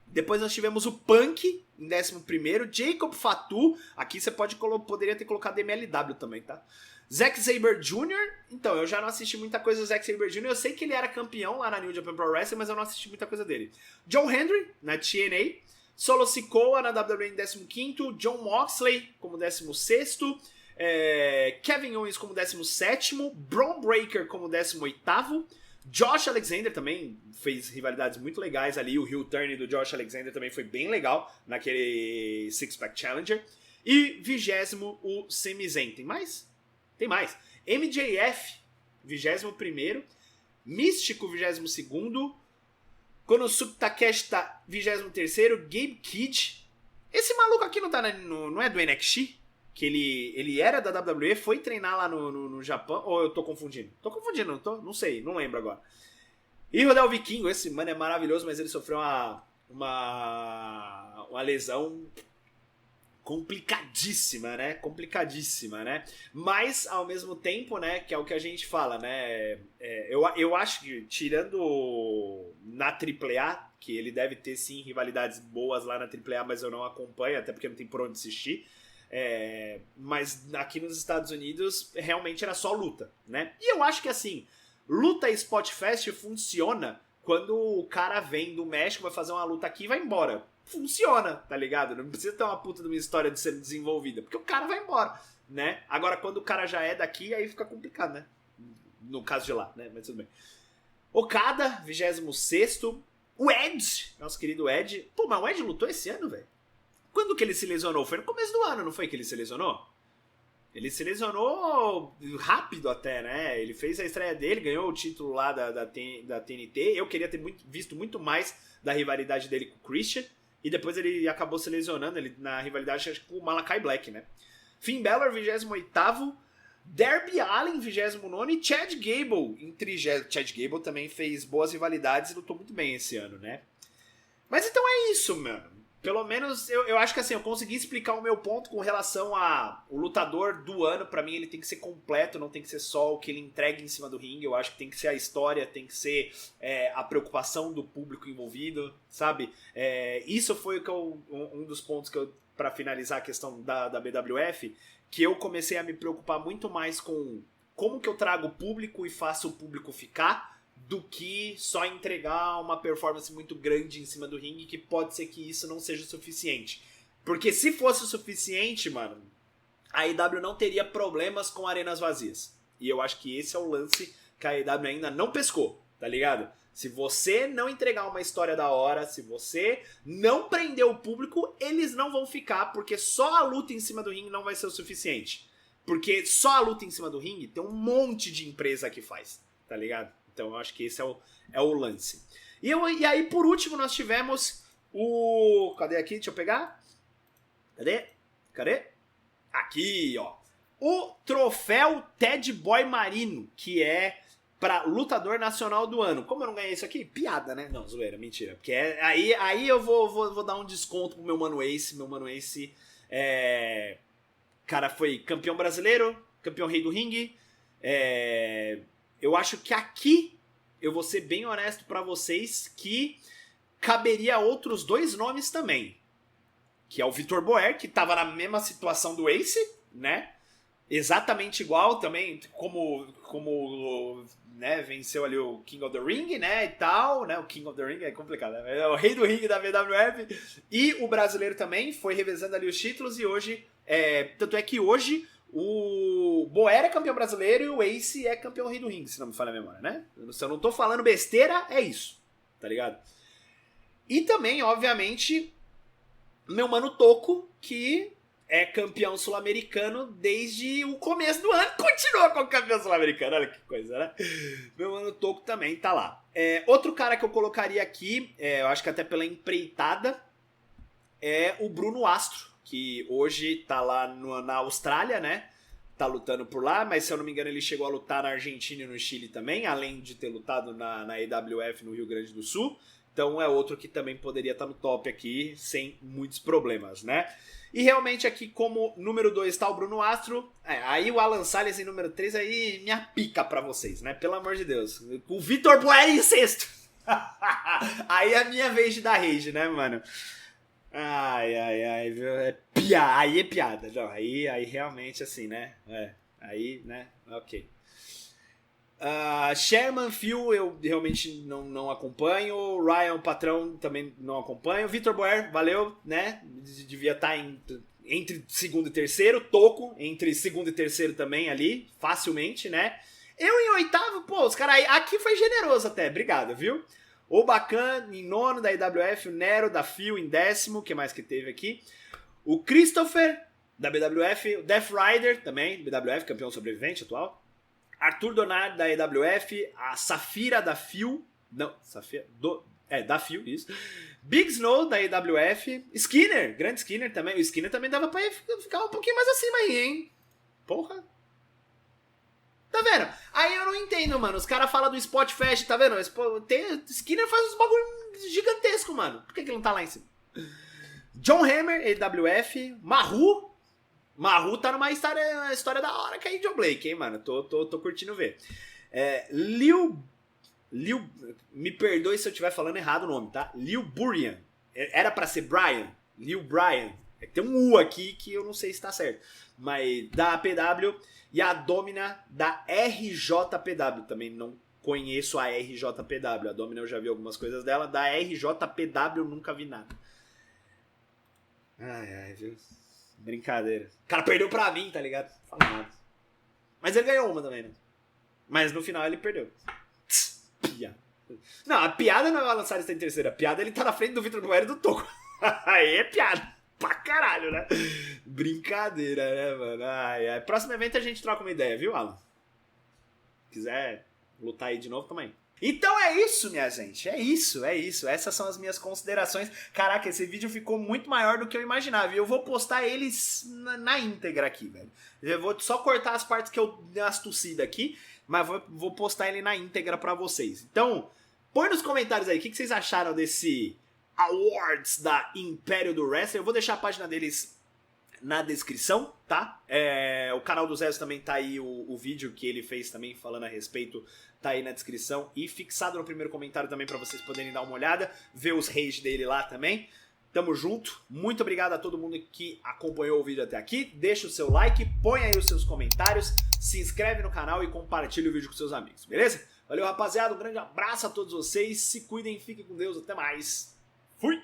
depois nós tivemos o Punk em 11º, Jacob Fatu, aqui você poderia ter colocado MLW também, tá? Zack Sabre Jr., então, eu já não assisti muita coisa do Zack Sabre Jr., eu sei que ele era campeão lá na New Japan Pro Wrestling, mas eu não assisti muita coisa dele. John Henry, na TNA, Solo Sikoa na WWE em 15º, John Moxley como 16º, Kevin Owens como 17º, Braun Breaker como 18º, Josh Alexander também fez rivalidades muito legais ali, o heel turn do Josh Alexander também foi bem legal naquele Six Pack Challenger, e 20º o Sami Zayn. Tem mais? Tem mais. MJF, 21º, Místico, 22º, Konosuke Takeshita, 23º, Gabe Kidd. Esse maluco aqui não é do NXT? Que ele era da WWE, foi treinar lá no Japão, ou eu tô confundindo? Tô confundindo, não tô? Não sei, não lembro agora. E Rodel Vikingo, esse mano é maravilhoso, mas ele sofreu uma lesão complicadíssima, né? Complicadíssima, né? Mas, ao mesmo tempo, né, que é o que a gente fala, né? Eu acho que, tirando na AAA, que ele deve ter, sim, rivalidades boas lá na AAA, mas eu não acompanho, até porque não tem por onde assistir. Mas aqui nos Estados Unidos, realmente era só luta, né? E eu acho que, assim, luta e Spotfest funciona quando o cara vem do México, vai fazer uma luta aqui e vai embora. Funciona, tá ligado? Não precisa ter uma puta de uma história de ser desenvolvida, porque o cara vai embora, né? Agora, quando o cara já é daqui, aí fica complicado, né? No caso de lá, né? Mas tudo bem. Okada, 26º. O Edge, nosso querido Edge. Pô, mas o Edge lutou esse ano, velho? Quando que ele se lesionou? Foi no começo do ano, não foi que ele se lesionou? Ele se lesionou rápido até, né? Ele fez a estreia dele, ganhou o título lá da TNT. Eu queria ter visto muito mais da rivalidade dele com o Christian. E depois ele acabou se lesionando na rivalidade com o Malakai Black, né? Finn Balor, 28º. Darby Allin, 29º. E Chad Gable, em 30º. Chad Gable também fez boas rivalidades e lutou muito bem esse ano, né? Mas então é isso, mano. Pelo menos, eu acho que assim, eu consegui explicar o meu ponto com relação a o lutador do ano. Pra mim, ele tem que ser completo, não tem que ser só o que ele entrega em cima do ringue. Eu acho que tem que ser a história, tem que ser a preocupação do público envolvido, sabe? Isso foi um dos pontos que eu, pra finalizar a questão da BWF, que eu comecei a me preocupar muito mais com como que eu trago o público e faço o público ficar, do que só entregar uma performance muito grande em cima do ringue, que pode ser que isso não seja o suficiente. Porque se fosse o suficiente, mano, a AEW não teria problemas com arenas vazias. E eu acho que esse é o lance que a AEW ainda não pescou, tá ligado? Se você não entregar uma história da hora, se você não prender o público, eles não vão ficar, porque só a luta em cima do ringue não vai ser o suficiente. Porque só a luta em cima do ringue tem um monte de empresa que faz, tá ligado? Então eu acho que esse é o lance. E aí, por último, nós tivemos o... Cadê aqui? Deixa eu pegar. Cadê? Aqui, ó. O troféu Ted Boy Marino, que é para lutador nacional do ano. Como eu não ganhei isso aqui? Piada, né? Não, zoeira, mentira. Porque aí eu vou dar um desconto pro meu Mano Ace. Meu Mano Ace cara, foi campeão brasileiro, campeão rei do ringue. Eu acho que aqui, eu vou ser bem honesto pra vocês, que caberia outros dois nomes também. Que é o Vitor Boer, que tava na mesma situação do Ace, né? Exatamente igual também, como né, venceu ali o King of the Ring, né, e tal, né? O King of the Ring é complicado, né? É o rei do ringue da WWF. E o brasileiro também foi revezando ali os títulos e hoje, tanto é que hoje o Boer é campeão brasileiro e o Ace é campeão rei do ringue, se não me falha a memória, né? Se eu não tô falando besteira, é isso, tá ligado? E também, obviamente, meu mano Toco, que é campeão sul-americano desde o começo do ano, continua como campeão sul-americano, olha que coisa, né? Meu mano Toco também tá lá. Outro cara que eu colocaria aqui, eu acho que até pela empreitada, é o Bruno Astro, que hoje tá lá na Austrália, né? Tá lutando por lá, mas se eu não me engano ele chegou a lutar na Argentina e no Chile também, além de ter lutado na EWF no Rio Grande do Sul. Então é outro que também poderia estar no top aqui, sem muitos problemas, né? E realmente aqui como número 2 está o Bruno Astro, aí o Alan Salles em número 3, aí minha pica pra vocês, né? Pelo amor de Deus. O Vitor Boer em sexto. Aí é a minha vez de dar rage, né, mano? Ai, viu? Aí é piada. Não, aí realmente assim, né? Aí, né? Ok. Sherman Phil eu realmente não acompanho. Ryan Patrão também não acompanho. Vitor Boer, valeu, né? Devia estar entre segundo e terceiro, Toco entre segundo e terceiro também ali, facilmente, né? Eu em oitavo, pô, os caras aí, aqui foi generoso até, obrigado, viu? O Bacan em nono da IWF, o Nero da FIU em décimo, o que mais que teve aqui? O Christopher da BWF, o Death Rider também, BWF, campeão sobrevivente atual. Arthur Donard da EWF, a Safira da FIU, não, Safira, da FIU, isso. Big Snow da EWF, Skinner, grande Skinner também, o Skinner também dava pra ficar um pouquinho mais acima aí, hein? Porra. Tá vendo? Aí eu não entendo, mano. Os caras falam do Spot Fest, tá vendo? Skinner faz uns bagulho gigantesco, mano. Por que ele não tá lá em cima? John Hammer, AWF. Mahu tá numa história da hora que é John Blake, hein, mano? Tô curtindo ver. Liu... Me perdoe se eu estiver falando errado o nome, tá? Liu Burian. Era pra ser Brian. Liu Brian. Tem um U aqui que eu não sei se tá certo. Mas da APW... E a Domina da RJPW. Também não conheço a RJPW. A Domina eu já vi algumas coisas dela. Da RJPW eu nunca vi nada. Ai, viu? Brincadeira. O cara perdeu pra mim, tá ligado? Não fala nada. Mas ele ganhou uma também, né? Mas no final ele perdeu. Piada. Não, a piada não é o Alan Salles tá em terceira. A piada ele tá na frente do Vitor Moreira e do Toco. Aí é piada. Pra caralho, né? Brincadeira, né, mano? Ai. Próximo evento a gente troca uma ideia, viu, Alan? Quiser lutar aí de novo, tamo aí. Então é isso, minha gente. É isso. Essas são as minhas considerações. Caraca, esse vídeo ficou muito maior do que eu imaginava. E eu vou postar eles na íntegra aqui, velho. Eu vou só cortar as partes que eu dei umas tossidas aqui, mas vou postar ele na íntegra pra vocês. Então, põe nos comentários aí o que vocês acharam desse Awards da Império do Wrestling. Eu vou deixar a página deles na descrição, tá? O canal do Zeus também tá aí, o vídeo que ele fez também falando a respeito tá aí na descrição e fixado no primeiro comentário também pra vocês poderem dar uma olhada, ver os rages dele lá também. Tamo junto, muito obrigado a todo mundo que acompanhou o vídeo até aqui, deixa o seu like, põe aí os seus comentários, se inscreve no canal e compartilha o vídeo com seus amigos, beleza? Valeu, rapaziada, um grande abraço a todos vocês, se cuidem, fiquem com Deus, até mais. Fui!